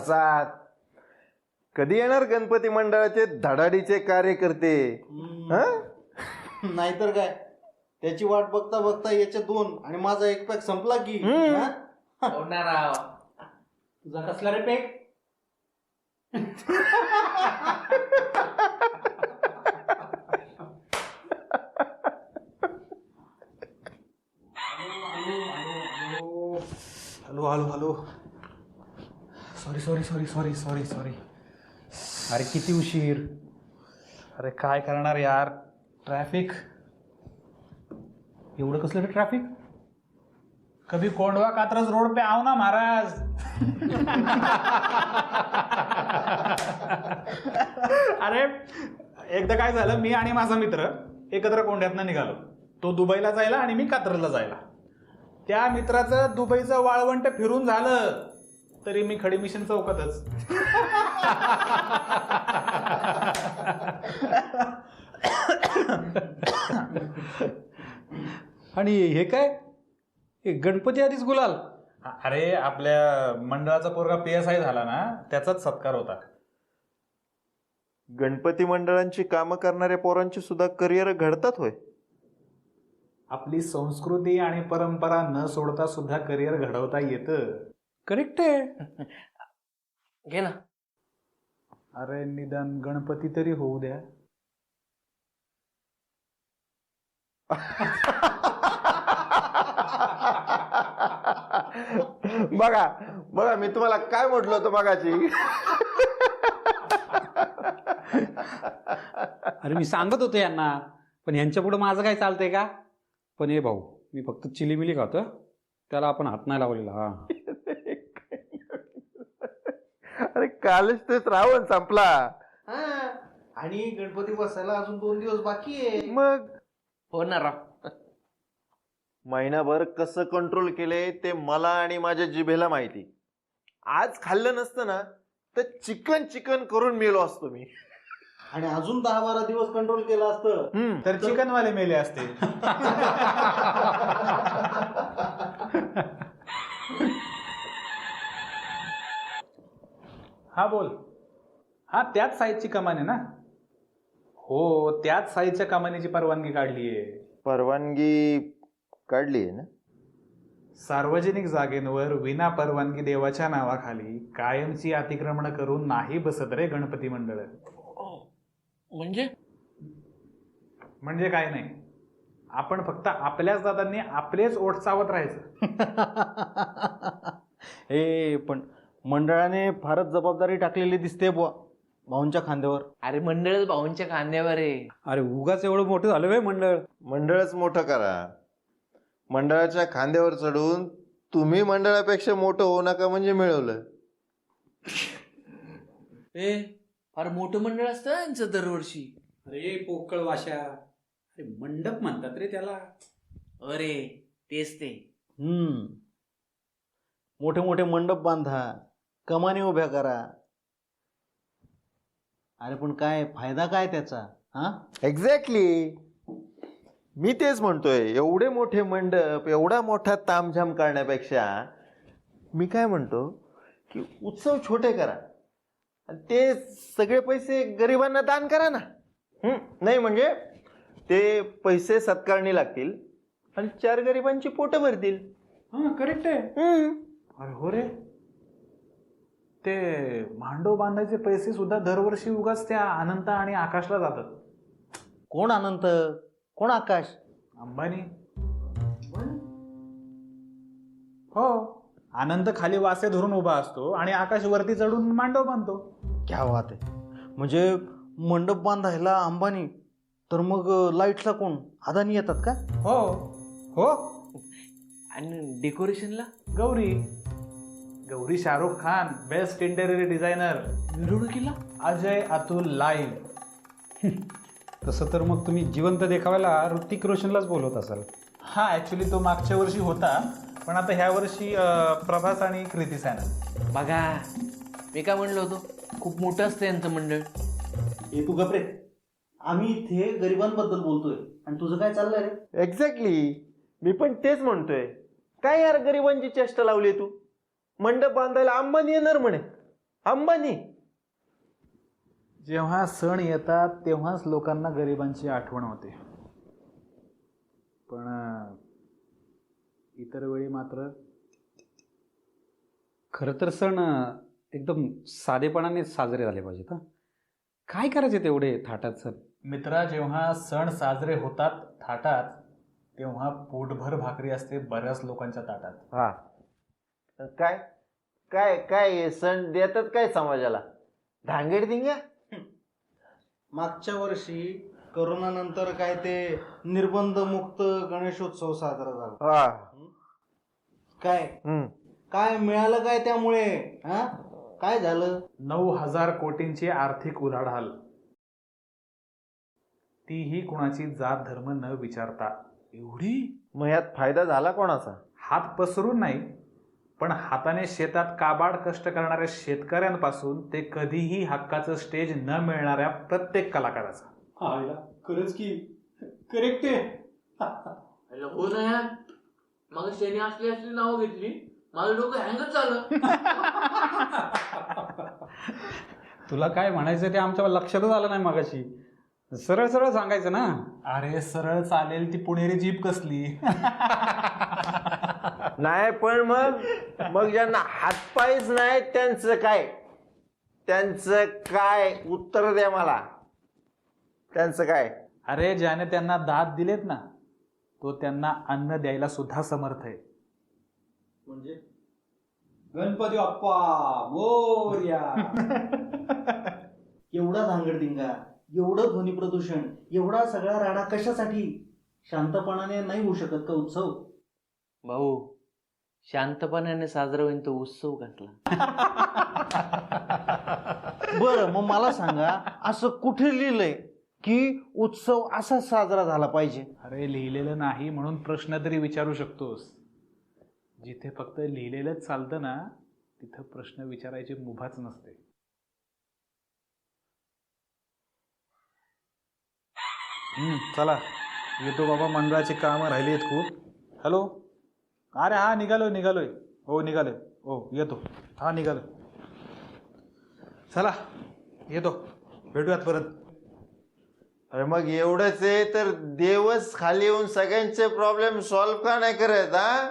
प्रसाद. कधी येणार गणपती मंडळाचे धडाडीचे कार्यकर्ते? नाहीतर काय, त्याची वाट बघता बघता याच्या 2 आणि माझा 1 पॅक संपला की. राव तुझा कसला रे peg? Hello hello hello. Sorry. अरे किती उशीर. अरे काय करणार यार, ट्रॅफिक. एवढं कसलं रे ट्रॅफिक? कभी कोंडवा कात्रज रोड पे आओ ना महाराज. अरे एकदा काय झालं, मी आणि माझा मित्र एकत्र कोंढ्यातनं निघालो. तो दुबईला जायला आणि मी कात्रजला जायला. त्या मित्राचं दुबईचं वाळवंट फिरून झालं तरी मी खडी मिशन चौकातच. आणि हे काय, हे गणपती आधीच गुलाल? अरे आपल्या मंडळाचा पोरगा PSI झाला ना, त्याचाच सत्कार होता. गणपती मंडळांची कामं करणाऱ्या पोरांची सुद्धा करिअर घडतात होय. आपली संस्कृती आणि परंपरा न सोडता सुद्धा करिअर घडवता येतं. करेक्ट आहे. घे ना. अरे निदान गणपती तरी होऊ द्या. बघा मी तुम्हाला काय म्हटलं होतं मगाची. अरे मी सांगत होतो यांना, पण यांच्या पुढे माझं काय चालतंय का? पण हे भाऊ, मी फक्त चिलीमिली खातो, त्याला आपण हात नाही लावलेला. हा अरे कालच ते श्रावण संपला. आणि गणपती बसायला अजून 2 दिवस बाकी आहे. मग हो ना राव. महिनाभर कसं कंट्रोल केले ते मला आणि माझ्या जिभेला माहिती. आज खाल्लं नसतं ना तर चिकन करून मेलो असतो मी. आणि अजून 10-12 दिवस कंट्रोल केलं असतं तर चिकनवाले मेले असते. हा बोल. हा त्याच साईजची कमान आहे ना? हो, त्याच साईजच्या कमानीची परवानगी काढली आहे. परवानगी काढली आहे ना? सार्वजनिक जागेंवर विना परवानगी देवाच्या नावाखाली कायमची अतिक्रमण करून नाही बसत रे गणपती मंडळ. म्हणजे काय नाही, आपण फक्त आपल्याच दादांनी आपलेच ओठ चावत राहायचं. हे पण मंडळाने फारच जबाबदारी टाकलेली दिसते बुवा भाऊंच्या खांद्यावर. अरे मंडळच भाऊंच्या खांद्यावर आहे. अरे उगाच एवढं मोठं झालं वे मंडळ. मंडळच मोठं करा. मंडळाच्या खांद्यावर चढून तुम्ही मंडळापेक्षा मोठं होऊ नका म्हणजे मिळवलं. फार मोठं मंडळ असतं यांचं दरवर्षी. अरे पोकळ वाशा, अरे मंडप म्हणतात रे त्याला. अरे तेच ते. मोठे मोठे मंडप बांधा, कमानी उभ्या करा. अरे पण काय फायदा काय त्याचा? एक्झॅक्टली, मी तेच म्हणतोय. एवढे मोठे मंडप, एवढा मोठा तामझाम करण्यापेक्षा मी काय म्हणतो की उत्सव छोटे करा आणि ते सगळे पैसे गरिबांना दान करा ना. नाही म्हणजे ते पैसे सत्कारणी लागतील आणि 4 गरिबांची पोटं भरतील. हा करेक्ट आहे. अरे हो रे, ते मांडव बांधायचे पैसे सुद्धा दरवर्षी उगाच त्या अनंत आणि आकाशला जातात. कोण अनंत, कोण आकाश? अंबानी. हो, अनंत खाली वासे धरून उभा असतो आणि आकाश वरती चढून मांडव बांधतो. क्या बात आहे. म्हणजे मंडप बांधायला अंबानी, तर मग लाईटला कोण, अदानी येतात का? हो हो. आणि डेकोरेशनला Gauri Shahrukh Khan best interior designer. मिरवणुकीला अजय अतुल लाईव्ह. तसं तर मग तुम्ही जिवंत देखावायला ऋतिक रोशनलाच बोलवत असाल. हा ॲक्च्युली तो मागच्या वर्षी होता, पण आता ह्या वर्षी प्रभास आणि कृती सॅनन. बघा, मी काय म्हणलो होतो, खूप मोठं असतं यांचं मंडळ. हे तू गप्रे, आम्ही इथे गरिबांबद्दल बोलतोय आणि तुझं काय चाललंय रे? एक्झॅक्टली, मी पण तेच म्हणतोय. काय यार गरिबांची चेष्टा लावली तू? मंडप बांधायला अंबानी येणार म्हणे. अंबानी. जेव्हा सण येतात तेव्हाच लोकांना गरिबांची आठवण होते, पण इतर वेळी मात्र खरं तर सण एकदम साधेपणाने साजरे झाले पाहिजेत. काय करायचे तेवढे थाटात सण? मित्रा, जेव्हा सण साजरे होतात थाटात तेव्हा पोटभर भाकरी असते बऱ्याच लोकांच्या ताटात. हा, काय काय काय हे सण देतात काय समाजाला? धांगेड दिंग्या. मागच्या वर्षी करोनानंतर काय ते निर्बंधमुक्त गणेशोत्सव साजरा झाला. हा. काय हम्म. काय मिळालं काय त्यामुळे? हा, काय झालं? 9,000 कोटींची आर्थिक उलाढाल, तीही कुणाची जात धर्म न विचारता. एवढी मग यात फायदा झाला कोणाचा? हात पसरून नाही, पण हाताने शेतात काबाड कष्ट करणाऱ्या शेतकऱ्यांपासून ते कधीही हक्काचं स्टेज न मिळणाऱ्या प्रत्येक कलाकाराचा. खरंच की करेक्ट आहे. हो ना यार, मग शेणी असली असली नावं घेतली, माझं डोकं हँगच झालं. तुला काय म्हणायचं ते आमच्या लक्षातच आलं नाही मगाशी. सरळ सरळ सांगायचं ना. अरे सरळ चालेल ती पुणेरी जीप कसली. नाही, पण मग ज्यांना हातपायच नाही त्यांचं काय? त्यांचं काय? उत्तर द्या मला. त्यांचं काय? अरे ज्याने त्यांना दात दिलेत ना, तो त्यांना अन्न द्यायला सुद्धा समर्थ आहे. म्हणजे गणपती बाप्पा मोरया. एवढा धांगडधिंगा, एवढं ध्वनी प्रदूषण, एवढा सगळा राडा कशासाठी? शांतपणाने नाही होऊ शकत का उत्सव? भाऊ, शांतपणाने साजरा होईल तो उत्सव कसला? बरं, मग मला सांगा, असं कुठे लिहिलंय की उत्सव असा साजरा झाला पाहिजे? अरे लिहिलेलं नाही म्हणून प्रश्न तरी विचारू शकतोस. जिथे फक्त लिहिलेलंच चालतं ना, तिथं प्रश्न विचारायची मुभाच नसते. चला येतो बाबा, मंडळाची कामं राहिली आहेत खूप. हॅलो, अरे हा निघालोय. हो निघालोय, हो येतो. हा निघालो. चला येतो, भेटूयात परत. अरे मग एवढंच आहे तर देवच खाली येऊन सगळ्यांचे प्रॉब्लेम सॉल्व्ह का नाही करत? हा,